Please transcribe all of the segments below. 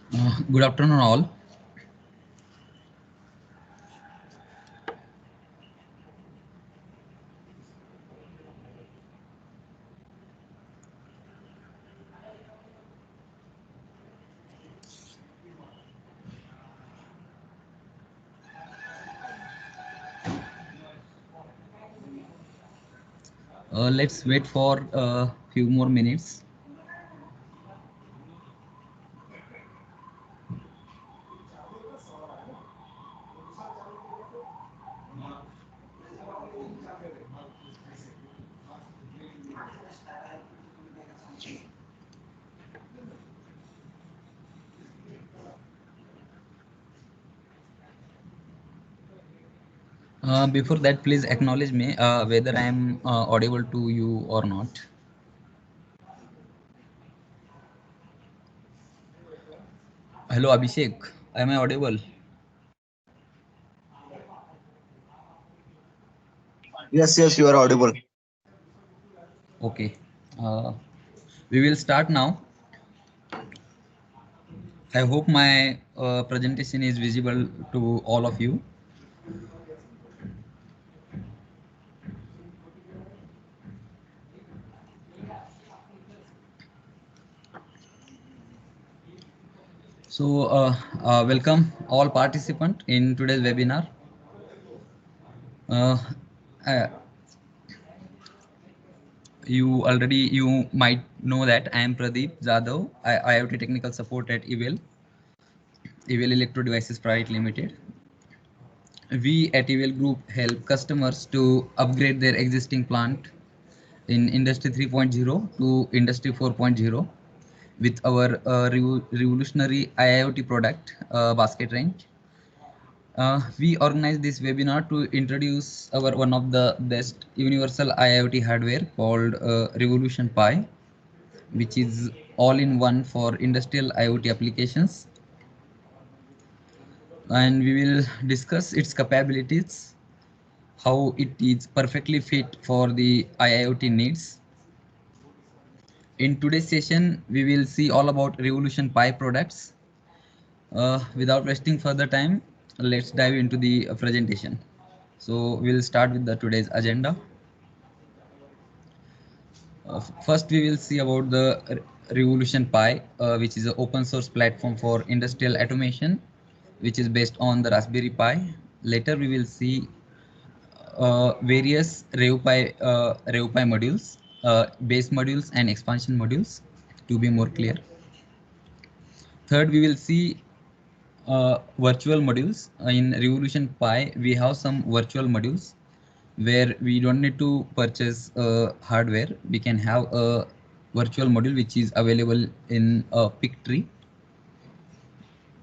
Good afternoon, all. Let's wait for a few more minutes. Before that, please acknowledge me whether I am audible to you or not. Hello, Abhishek. Am I audible? Yes, yes, you are audible. Okay. Uh, we will start now. I hope my presentation is visible to all of you. So, welcome all participants in today's webinar. Uh, uh, you might know that I am Pradeep Jadhav, IoT technical support at Evel Electro Devices Private Limited. We at Evel Group help customers to upgrade their existing plant in Industry 3.0 to Industry 4.0 with our revolutionary IoT product basket range. We organized this webinar to introduce our one of the best universal IoT hardware called Revolution Pi, which is all in one for industrial IoT applications. And we will discuss its capabilities, how it is perfectly fit for the IoT needs. In today's session, we will see all about Revolution Pi products. Without wasting further time, let's dive into the presentation. So we'll start with the today's agenda. First, we will see about the Revolution Pi, which is an open source platform for industrial automation, which is based on the Raspberry Pi. Later, we will see various RevPi modules, base modules and expansion modules to be more clear. Third, we will see virtual modules. In Revolution Pi, we have some virtual modules where we don't need to purchase hardware. We can have a virtual module which is available in a Pictree.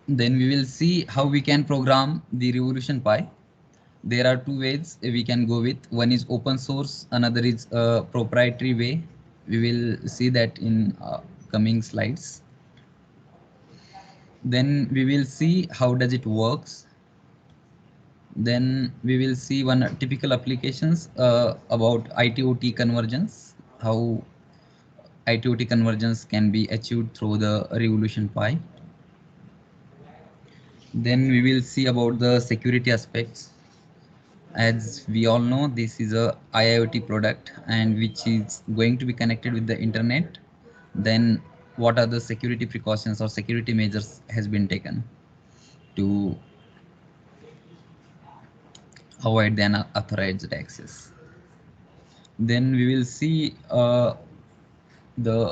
Then we will see how we can program the Revolution Pi. There are two ways we can go with. One is open source, another is a proprietary way. We will see that in coming slides. Then we will see how does it works. Then we will see one typical applications about IT/OT convergence, how IT/OT convergence can be achieved through the Revolution Pi. Then we will see about the security aspects. As we all know, this is a IoT product and which is going to be connected with the internet. Then what are the security precautions or security measures has been taken to avoid the unauthorized access. Then we will see the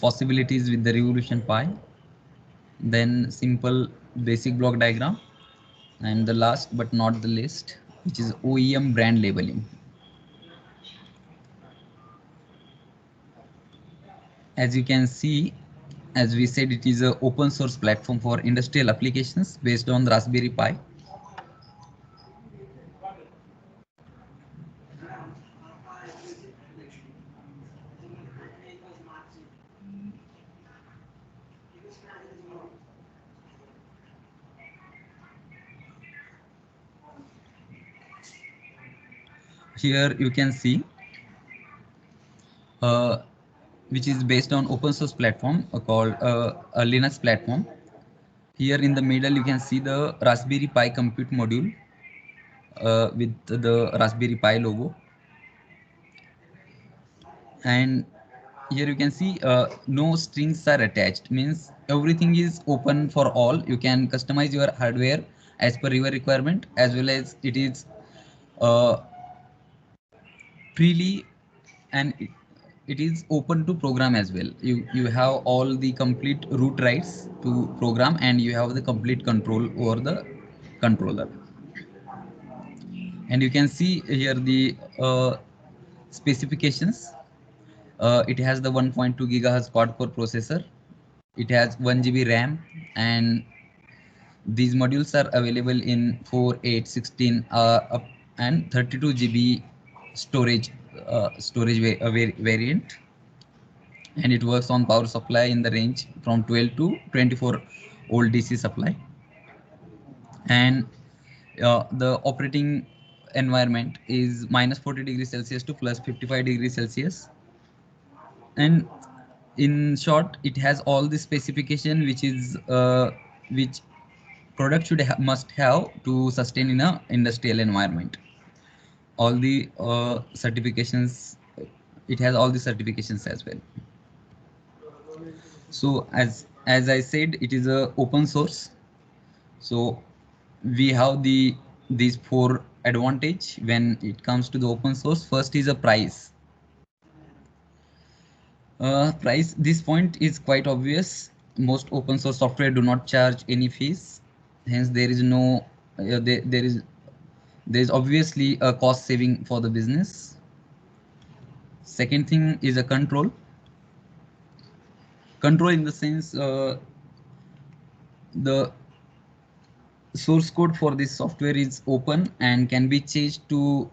possibilities with the Revolution Pi, then simple basic block diagram, and the last but not the least, which is OEM brand labeling. As you can see, as we said, it is an open source platform for industrial applications based on the Raspberry Pi. Here you can see which is based on open source platform called a Linux platform. Here in the middle, you can see the Raspberry Pi compute module with the Raspberry Pi logo. And here you can see no strings are attached, means everything is open for all. You can customize your hardware as per your requirement, as well as it is uh, freely, and it is open to program as well. You have all the complete root rights to program, and you have the complete control over the controller. And you can see here the specifications. It has the 1.2 gigahertz quad core processor. It has 1 GB RAM, and these modules are available in 4, 8, 16, and 32 GB storage variant. And it works on power supply in the range from 12 to 24 volt DC supply. And the operating environment is minus 40 degrees Celsius to plus 55 degrees Celsius. And in short, it has all the specification which product must have to sustain in a industrial environment. All the certifications, it has all the certifications as well. So as I said, it is a open source. So we have these four advantage when it comes to the open source. First is a price. Price, this point is quite obvious. Most open source software do not charge any fees. Hence there is no there is obviously a cost saving for the business. Second thing is a control in the sense the source code for this software is open and can be changed to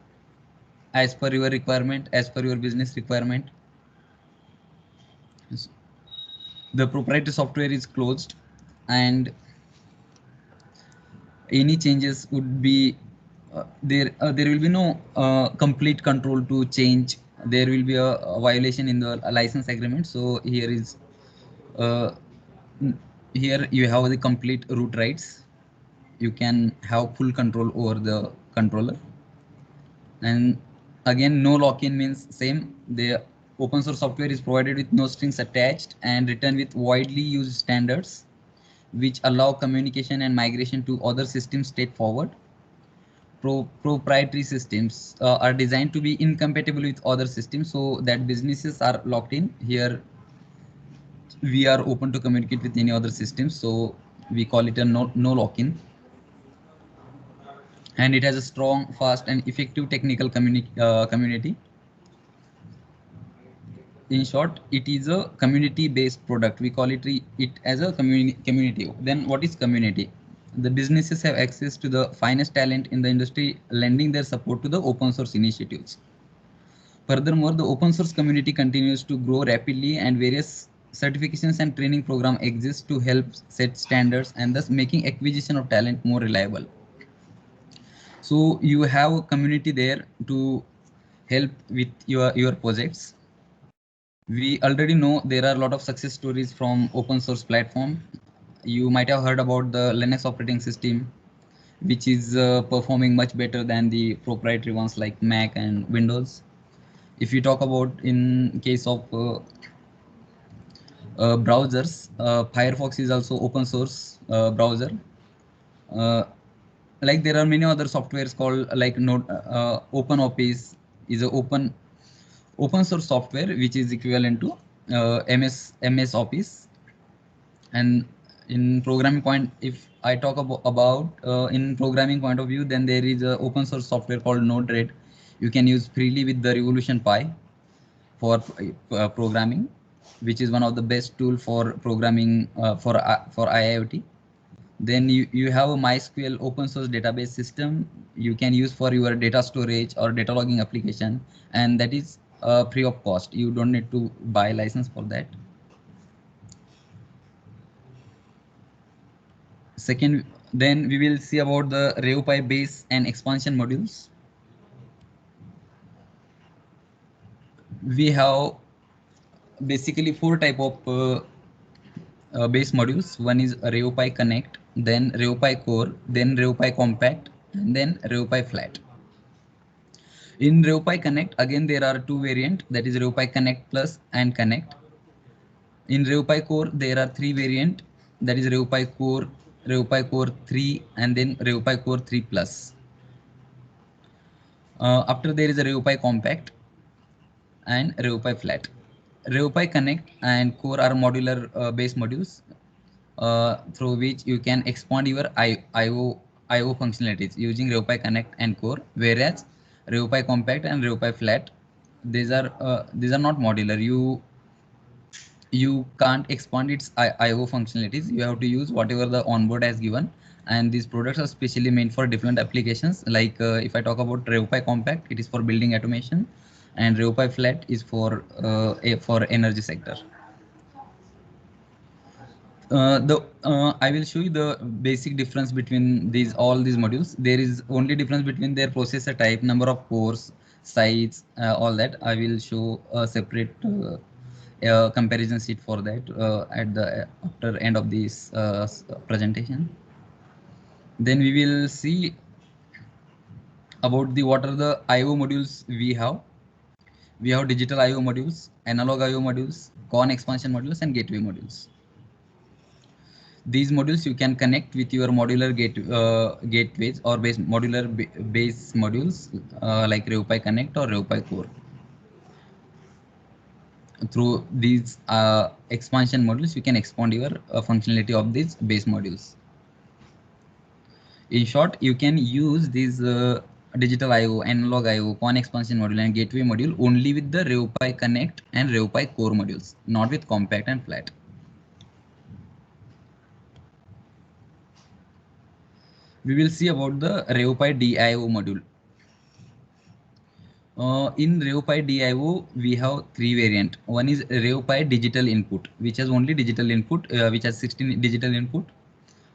as per your requirement, as per your business requirement. The proprietary software is closed, and any changes would be there will be no complete control to change. There will be a violation in the license agreement. So here is uh, here you have the complete root rights. You can have full control over the controller. And again, no lock-in means same. The open source software is provided with no strings attached and written with widely used standards which allow communication and migration to other systems straightforward. Proprietary systems are designed to be incompatible with other systems, so that businesses are locked in. Here we are open to communicate with any other systems, so we call it a no lock-in. And it has a strong, fast, and effective technical community. In short, it is a community-based product. We call it as a community. Then what is community? The businesses have access to the finest talent in the industry, lending their support to the open source initiatives. Furthermore, the open source community continues to grow rapidly, and various certifications and training program exist to help set standards and thus making acquisition of talent more reliable. So you have a community there to help with your projects. We already know there are a lot of success stories from open source platform. You might have heard about the Linux operating system, which is performing much better than the proprietary ones like Mac and Windows. If you talk about in case of browsers, Firefox is also open source browser. Uh, like there are many other softwares called like Node, OpenOffice is a open source software which is equivalent to MS Office. And in programming point, if I talk about in programming point of view, then there is a open source software called Node-RED. You can use freely with the Revolution Pi for programming, which is one of the best tool for programming for IIoT. Then you have a MySQL open source database system you can use for your data storage or data logging application, and that is free of cost. You don't need to buy license for that. Second, then we will see about the RavePi base and expansion modules. We have basically four type of base modules. One is ReoPie Connect, then ReoPie Core, then ReoPie Compact, and then ReoPie Flat. In ReoPie Connect, again there are two variants, that is ReoPie Connect Plus and Connect. In ReoPie Core, there are three variants, that is ReoPie Core 3, and then ReoPie Core 3 Plus. After there is a ReoPie Compact and ReoPie Flat. ReoPie Connect and Core are modular base modules through which you can expand your IO functionalities using ReoPie Connect and Core, whereas ReoPie Compact and ReoPie Flat, these are not modular. You can't expand its IO functionalities. You have to use whatever the onboard has given, and these products are specially meant for different applications. Like if I talk about ReoPie Compact, it is for building automation, and ReoPie Flat is for energy sector. I will show you the basic difference between all these modules. There is only difference between their processor type, number of cores, size, all that. I will show a separate comparison sheet for that at the after end of this presentation. Then we will see about what are the IO modules we have. We have digital IO modules, analog IO modules, CON expansion modules, and gateway modules. These modules you can connect with your modular gateways or base modules like ReoPie Connect or ReoPie Core. Through these expansion modules, you can expand your functionality of these base modules. In short, you can use these digital IO, analog IO, CON expansion module, and gateway module only with the ReoPie Connect and ReoPie Core modules, not with Compact and Flat. We will see about the ReoPie DIO module. In ReoPie DIO, we have three variants. One is ReoPie digital input, which has only digital input, which has 16 digital input.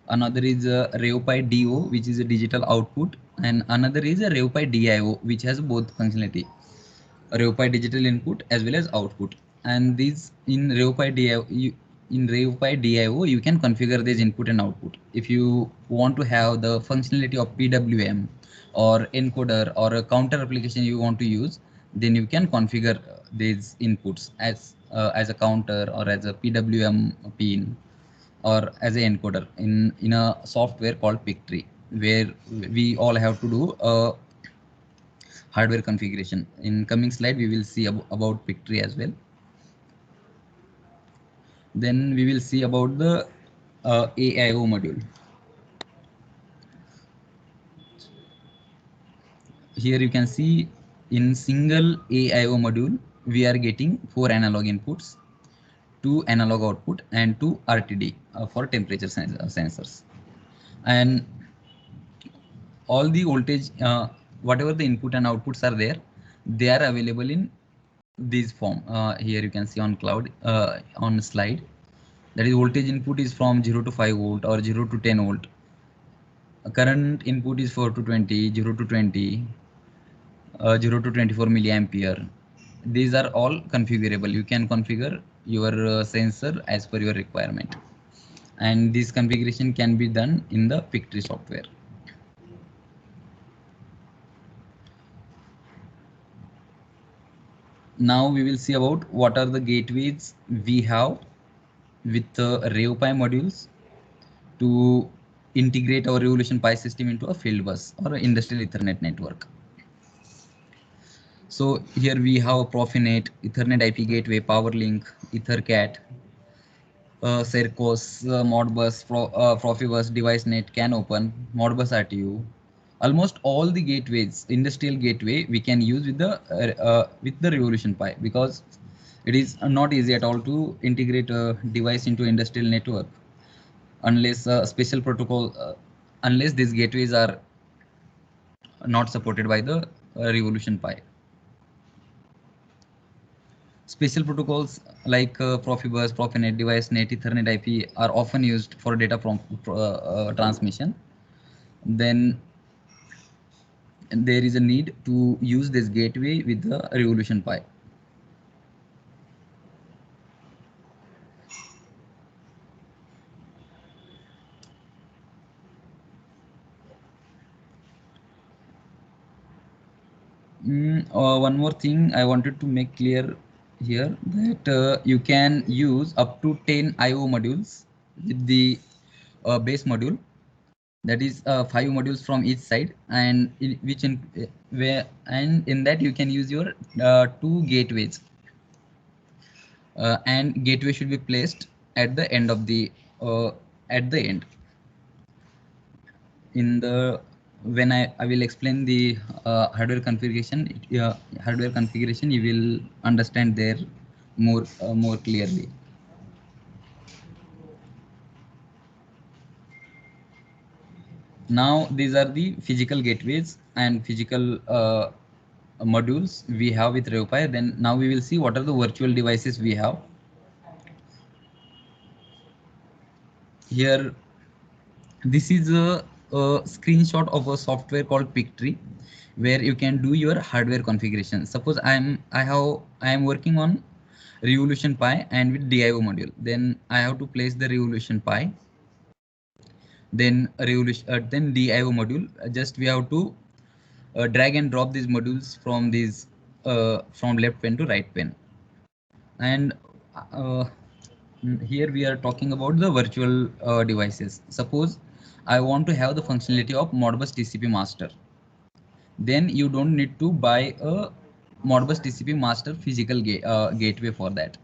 Another is ReoPie DO, which is a digital output, and another is a ReoPie DIO, which has both functionality, ReoPie digital input as well as output. And these in ReoPie DIO, you can configure this input and output. If you want to have the functionality of PWM or encoder or a counter application you want to use, then you can configure these inputs as a counter or as a PWM pin or as an encoder in a software called PIC3, where we all have to do a hardware configuration. In coming slide, we will see about PIC3 as well. Then we will see about the AIO module. Here you can see in single AIO module, we are getting 4 analog inputs, 2 analog output, and 2 RTD for temperature sensors. And all the voltage, whatever the input and outputs are there, they are available in this form. Here you can see on cloud on slide. That is, voltage input is from 0 to 5 volt or 0 to 10 volt. Current input is 4 to 20, 0 to 20, 0 to 24 milliampere. These are all configurable. You can configure your sensor as per your requirement. And this configuration can be done in the PIC3 software. Now we will see about what are the gateways we have with ReoPie modules to integrate our Revolution Pi system into a field bus or an industrial Ethernet network. So here we have Profinet, Ethernet IP gateway, PowerLink, EtherCAT, Sercos, Modbus, Profibus, DeviceNet, CANopen, Modbus RTU. Almost all the gateways, industrial gateway, we can use with the Revolution Pi, because it is not easy at all to integrate a device into industrial network unless special protocol, unless these gateways are not supported by the Revolution Pi. Special protocols like Profibus, Profinet, DeviceNet, Ethernet IP are often used for data from transmission. Then there is a need to use this gateway with the Revolution Pi. One more thing I wanted to make clear here, that you can use up to 10 IO modules with the base module, that is 5 modules from each side, and where, and in that you can use your 2 gateways, and gateway should be placed at the end of the at the end. In the when I will explain the hardware configuration, you will understand there more clearly. Now these are the physical gateways and physical modules we have with RavePi. Then now we will see what are the virtual devices we have. Here, this is a screenshot of a software called Pictree, where you can do your hardware configuration. Suppose I am working on Revolution Pi and with DIO module. Then I have to place the Revolution Pi, then then DIO module. Just we have to drag and drop these modules from these from left pen to right pen. And uh, here we are talking about the virtual devices. Suppose I want to have the functionality of Modbus TCP master. Then you don't need to buy a Modbus TCP master physical gateway for that.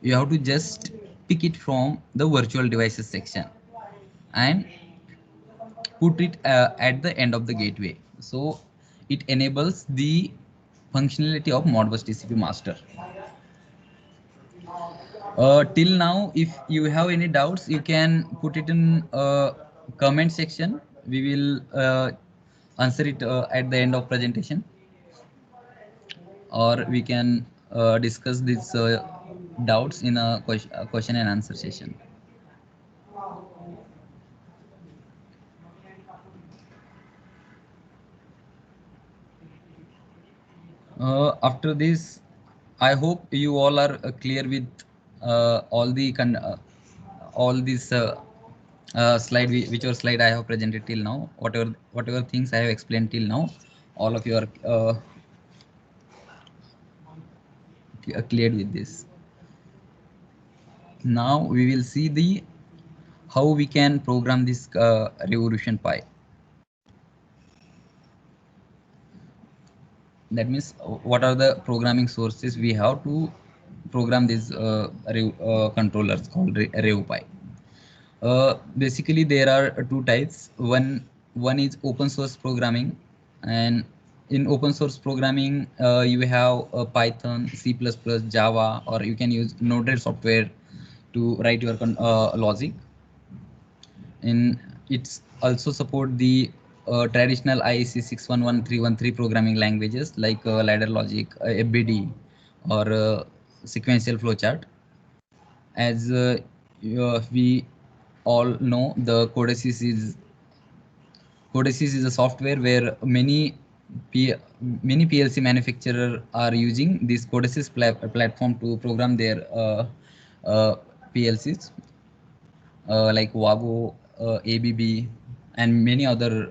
You have to just pick it from the virtual devices section and put it at the end of the gateway. So it enables the functionality of Modbus TCP master. Till now, if you have any doubts, you can put it in comment section. We will answer it at the end of presentation, or we can discuss these doubts in a question and answer session. After this, I hope you all are clear with all these whichever slide I have presented till now. Whatever things I have explained till now, all of you are cleared with this. Now we will see the how we can program this Revolution Pi. That means what are the programming sources we have to program these controllers called RavePi. Basically, there are two types. One is open source programming, and in open source programming, you have Python, C++, Java, or you can use Node-RED software to write your logic. In it's also support the traditional IEC 611-313 programming languages like ladder logic, FBD, or sequential flowchart. As we all know, the Codesys is a software where many PLC manufacturers are using this Codesys platform to program their PLCs, like Wago, ABB, and many other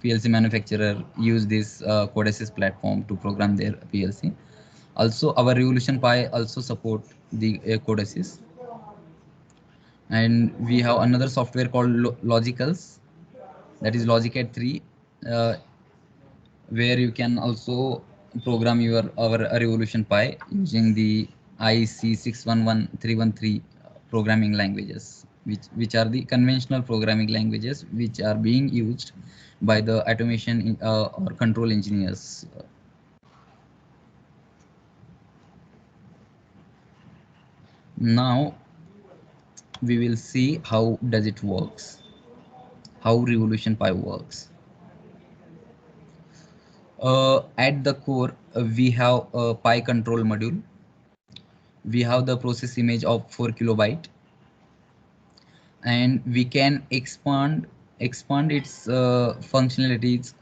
PLC manufacturers use this Codesys platform to program their PLC. Also, our Revolution Pi also support the Codesys. And we have another software called Logicals, that is Logicat 3, where you can also program our Revolution Pi using the IEC 611-313 programming languages, which are the conventional programming languages which are being used by the automation or control engineers. Now we will see how does it works, how Revolution Pi works. At the core, we have a Pi control module. We have the process image of 4 kilobyte, and we can expand its functionalities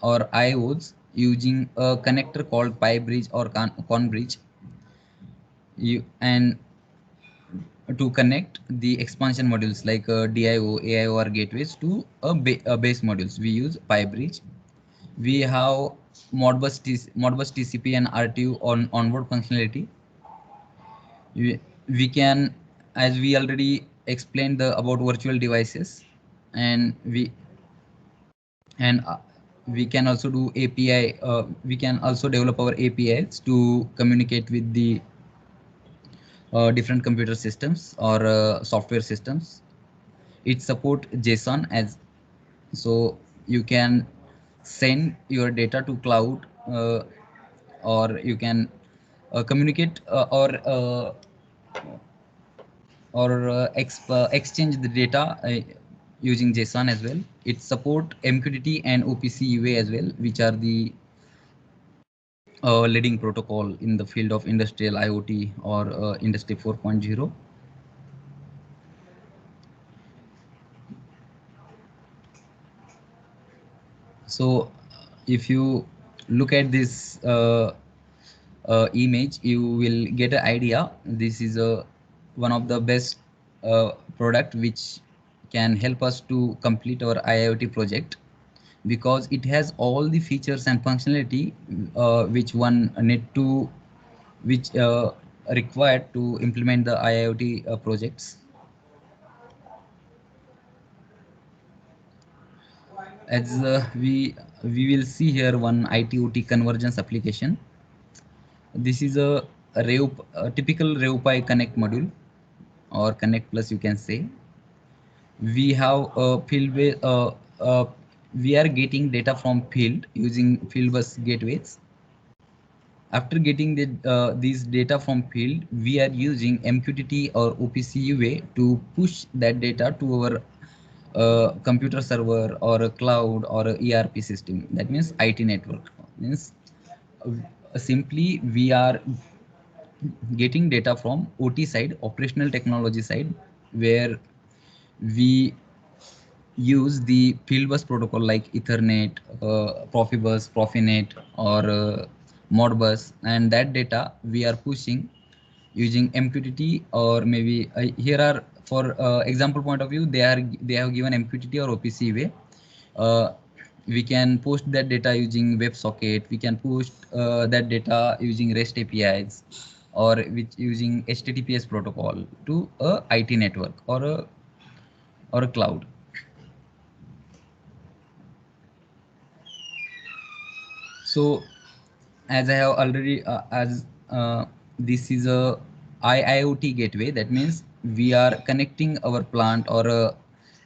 or IOs using a connector called PiBridge or ConBridge. And to connect the expansion modules like DIO, AIO, or gateways to a base modules, we use PiBridge. We have Modbus TCP and RTU on onboard functionality. We can, as we already explained about virtual devices, and and uh, we can also do API. We can also develop our APIs to communicate with the different computer systems or software systems. It support JSON, as so you can send your data to cloud, or you can communicate exchange the data using JSON as well. It support MQTT and OPC UA as well, which are the leading protocol in the field of industrial IoT or Industry 4.0. So if you look at this image, you will get an idea. This is one of the best product which can help us to complete our IoT project, because it has all the features and functionality which one need to which required to implement the IoT projects. As we will see here one IT/OT convergence application. This is a typical REVPI Connect module, or Connect Plus, you can say. We have a we are getting data from field using field bus gateways. After getting these data from field, we are using MQTT or OPC UA to push that data to our computer server or a cloud or a ERP system. That means IT network. Means simply we are getting data from OT side, operational technology side, where we use the fieldbus protocol like Ethernet, Profibus, Profinet, or Modbus, and that data we are pushing using MQTT, or maybe here are, for example point of view, they have given MQTT or OPC way. We can post that data using WebSocket. We can post that data using REST APIs, or with using HTTPS protocol to a IT network or a cloud. So as I have already as this is a IIoT gateway. That means we are connecting our plant uh,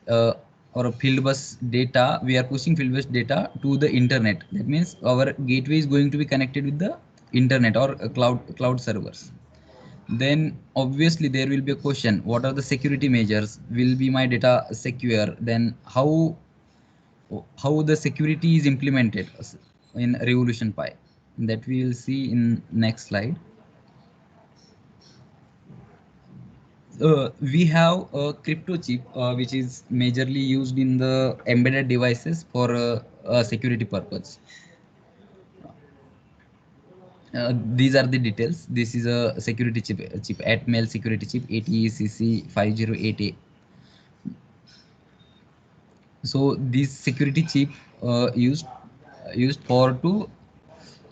or a field bus data. We are pushing field bus data to the internet. That means our gateway is going to be connected with the internet or cloud servers. Then obviously there will be a question: what are the security measures? Will be my data secure? Then how the security is implemented in Revolution Pi, that we will see in next slide. We have a crypto chip which is majorly used in the embedded devices for security purpose. These are the details. This is a security chip Atmel security chip ATECC 508A. So this security chip used for to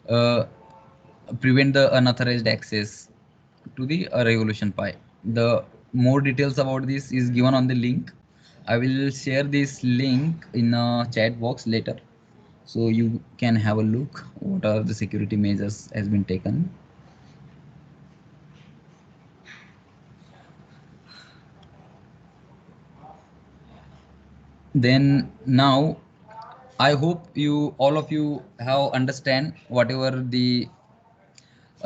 uh, prevent the unauthorized access to the Revolution Pi. The more details about this is given on the link. I will share this link in a chat box later, so you can have a look what are the security measures has been taken. Then now I hope you all of you have understand whatever the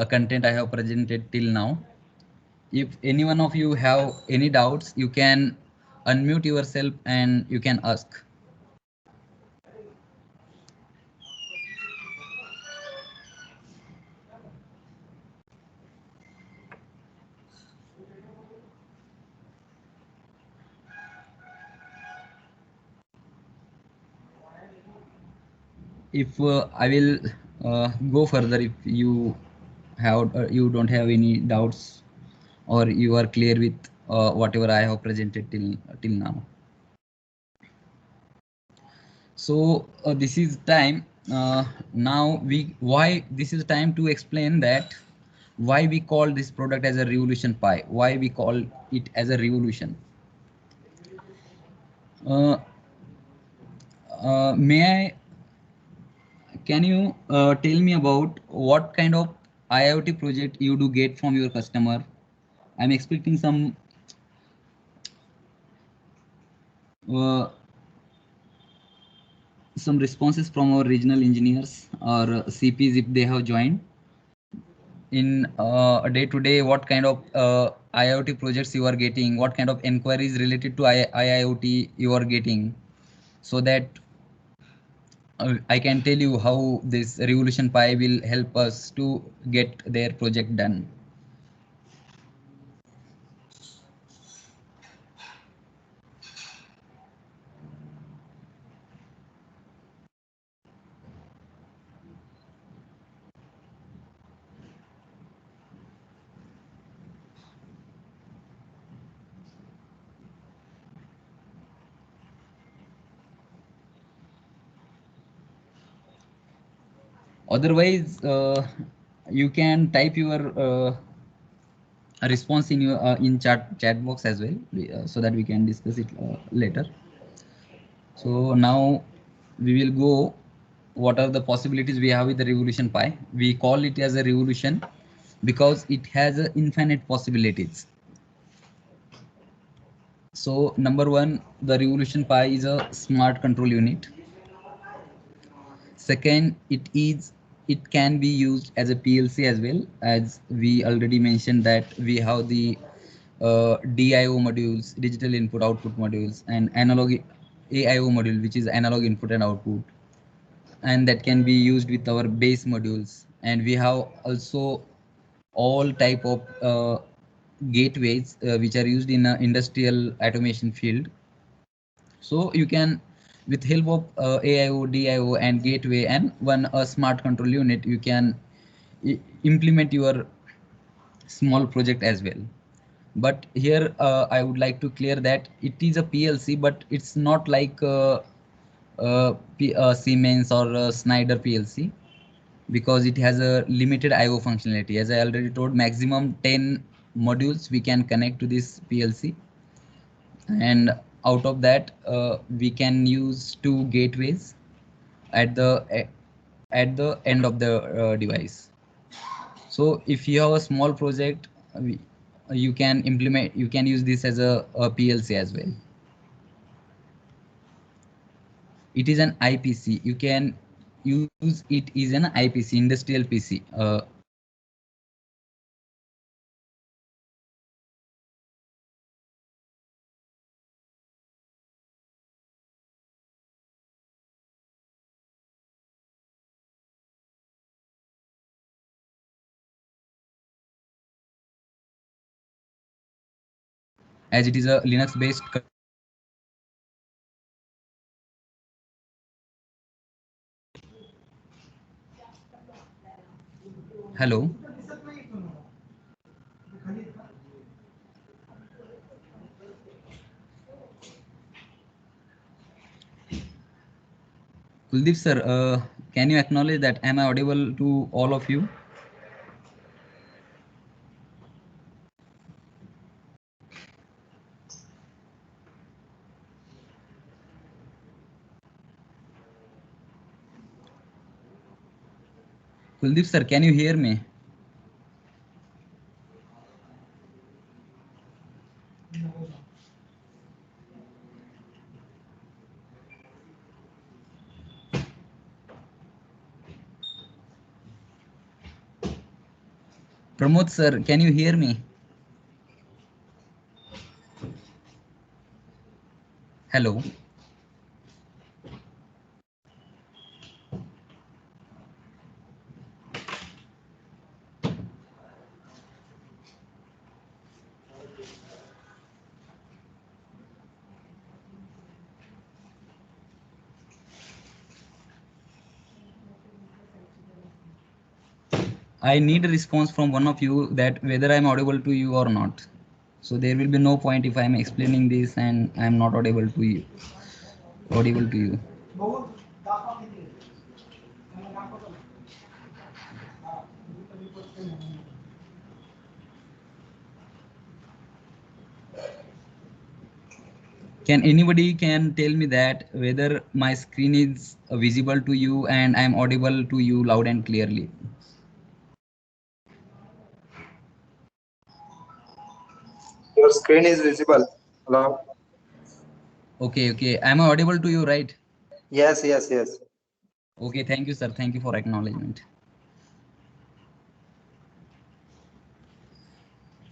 content I have presented till now. If any one of you have any doubts, you can unmute yourself and you can ask. If I will go further, if you don't have any doubts, or you are clear with whatever I have presented till now. So this is time now why this is time to explain that why we call this product as a revolution pi, why we call it as a revolution. uh, may I, can you tell me about what kind of IoT project you do get from your customer? I'm expecting uh, some responses from our regional engineers or CPs if they have joined. In day to day, what kind of IoT projects you are getting, what kind of inquiries related to IIoT you are getting, so that I can tell you how this Revolution Pi will help us to get their project done. Otherwise, you can type your response in your in chat box as well, so that we can discuss it later. So now we will go what are the possibilities we have with the Revolution Pi. We call it as a revolution because it has infinite possibilities. So number one, the Revolution Pi is a smart control unit. Second, it can be used as a PLC as well, as we already mentioned that we have the DIO modules, digital input output modules, and analog AIO module, which is analog input and output, and that can be used with our base modules. And we have also all type of gateways which are used in industrial automation field. So you can, with help of AIO, DIO, and gateway, and one a smart control unit, you can implement your small project as well. But here I would like to clear that it is a PLC, but it's not like Siemens or Schneider PLC, because it has a limited IO functionality. As I already told, maximum 10 modules we can connect to this PLC, and out of that we can use two gateways at the end of the device. So if you have a small project, you can implement, you can use this as a PLC as well. It is an IPC. You can use it is an IPC, industrial PC. As it is a Linux based. Hello. Kuldeep sir, can you acknowledge that am I audible to all of you? Kuldeep sir, can you hear me? Pramod sir, can you hear me? Hello. I need a response from one of you that whether I'm audible to you or not. So there will be no point if I'm explaining this and I'm not audible to you. Audible to you. Can anybody can tell me that whether my screen is visible to you and I'm audible to you loud and clearly? Your screen is visible. Hello? Okay, okay. I'm audible to you, right? Yes, yes, yes. Okay, thank you, sir. Thank you for acknowledgement.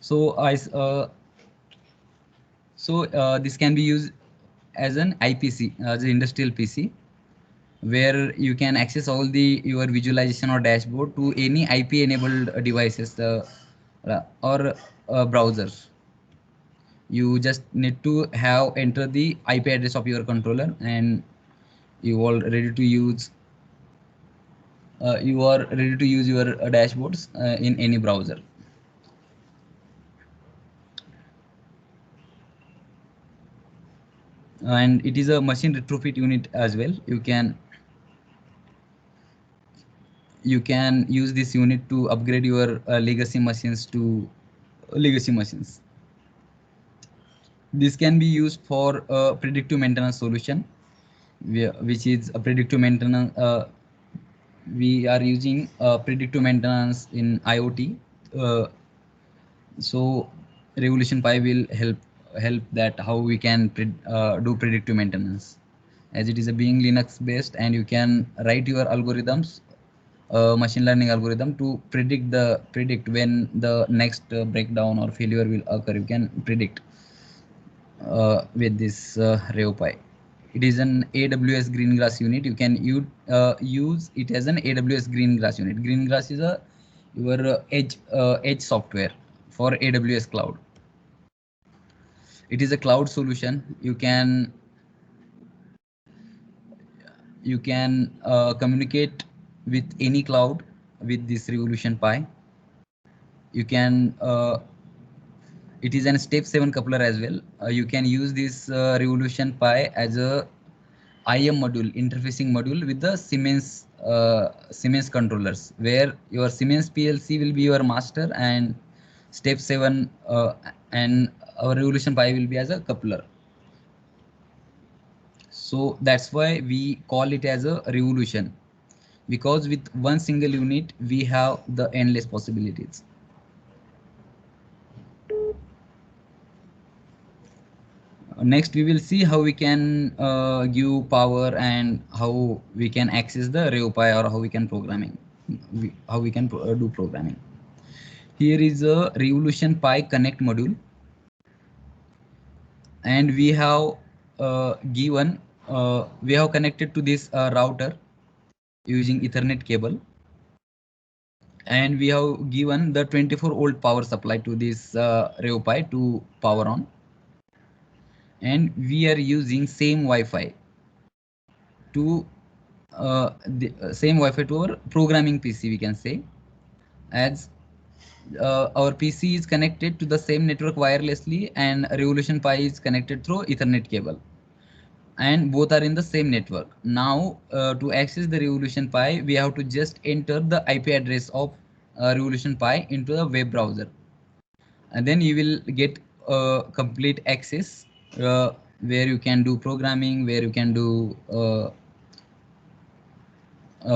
So this can be used as an IPC, as an industrial PC, where you can access all the your visualization or dashboard to any IP enabled devices or browsers. You just need to have enter the IP address of your controller, and you all ready to use. You are ready to use your dashboards in any browser. And it is a machine retrofit unit as well. You can use this unit to upgrade your legacy machines to legacy machines. This can be used for a predictive maintenance solution, which is a predictive maintenance. We are using predictive maintenance in IoT. Uh, so Revolution Pi will help that how we can do predictive maintenance, as it is a being Linux based, and you can write your algorithms, machine learning algorithm, to predict when the next breakdown or failure will occur. You can predict with this ReoPi. It is an AWS Greengrass unit. You can use it as an AWS Greengrass unit. Greengrass is a your edge software for AWS cloud. It is a cloud solution. You can communicate with any cloud with this Revolution Pi. You can It is an step 7 coupler as well. You can use this Revolution Pi as a IM module, interfacing module with the Siemens controllers, where your Siemens PLC will be your master, and step 7 and our Revolution Pi will be as a coupler. So that's why we call it as a revolution, because with one single unit we have the endless possibilities. Next we will see how we can give power and how we can access the ReoPi, or how we can do programming. Here is a Revolution Pi Connect module, and we have connected to this router using Ethernet cable, and we have given the 24-volt power supply to this ReoPi to power on, and we are using same Wi-Fi to the same Wi-Fi to our programming PC, we can say, as our PC is connected to the same network wirelessly, and Revolution Pi is connected through Ethernet cable, and both are in the same network. Now, to access the Revolution Pi, we have to just enter the IP address of Revolution Pi into the web browser, and then you will get complete access, where you can do programming, where you can do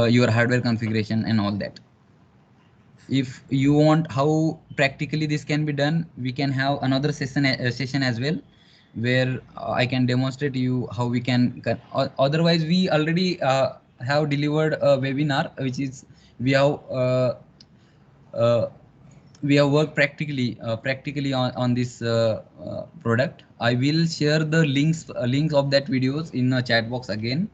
your hardware configuration and all that. If you want how practically this can be done, we can have another session as well, where I can demonstrate you how we can. Otherwise, we already have delivered a webinar, which is we have uh, we have worked practically on this product. I will share the links of that videos in a chat box again,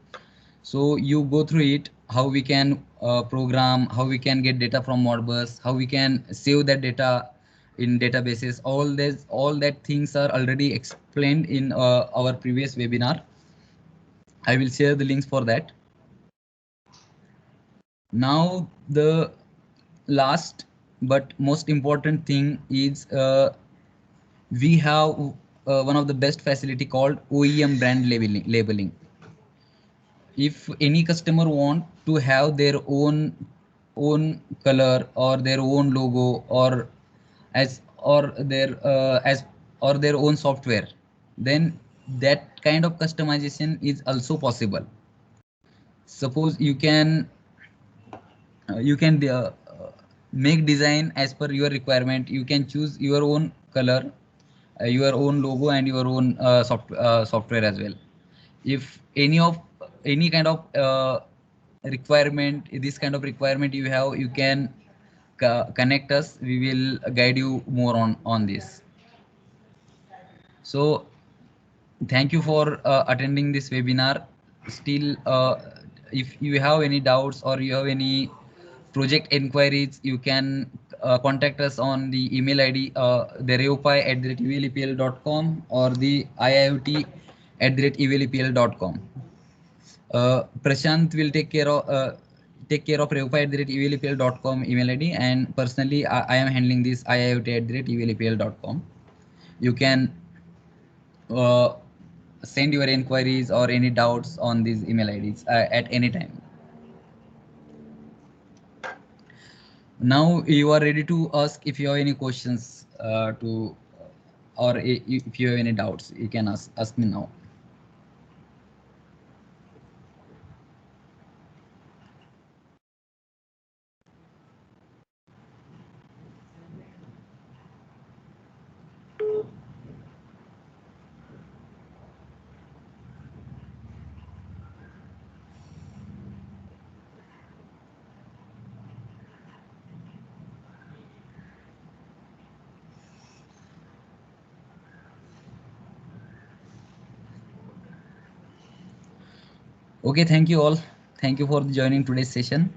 so you go through it, how we can program, how we can get data from Modbus, how we can save that data in databases. All that things are already explained in our previous webinar. I will share the links for that. Now the last but most important thing is we have one of the best facility called OEM brand labeling. If any customer want to have their own color or their own logo, or their own software, then that kind of customization is also possible. Suppose you can make design as per your requirement. You can choose your own color, your own logo, and your own software as well. If any kind of requirement, this kind of requirement you have, you can connect us. We will guide you more on this. So thank you for attending this webinar. Still, if you have any doubts or you have any project inquiries, you can contact us on the email ID, the reopi@evilepl.com or the iiot@evilepl.com. Prashant will take care of reopi@evilepl.com email ID, and personally, I am handling this iiot@evilepl.com. You can uh, send your inquiries or any doubts on these email IDs at any time. Now you are ready to ask if you have any questions or if you have any doubts, you can ask me now. Okay, thank you all. Thank you for joining today's session.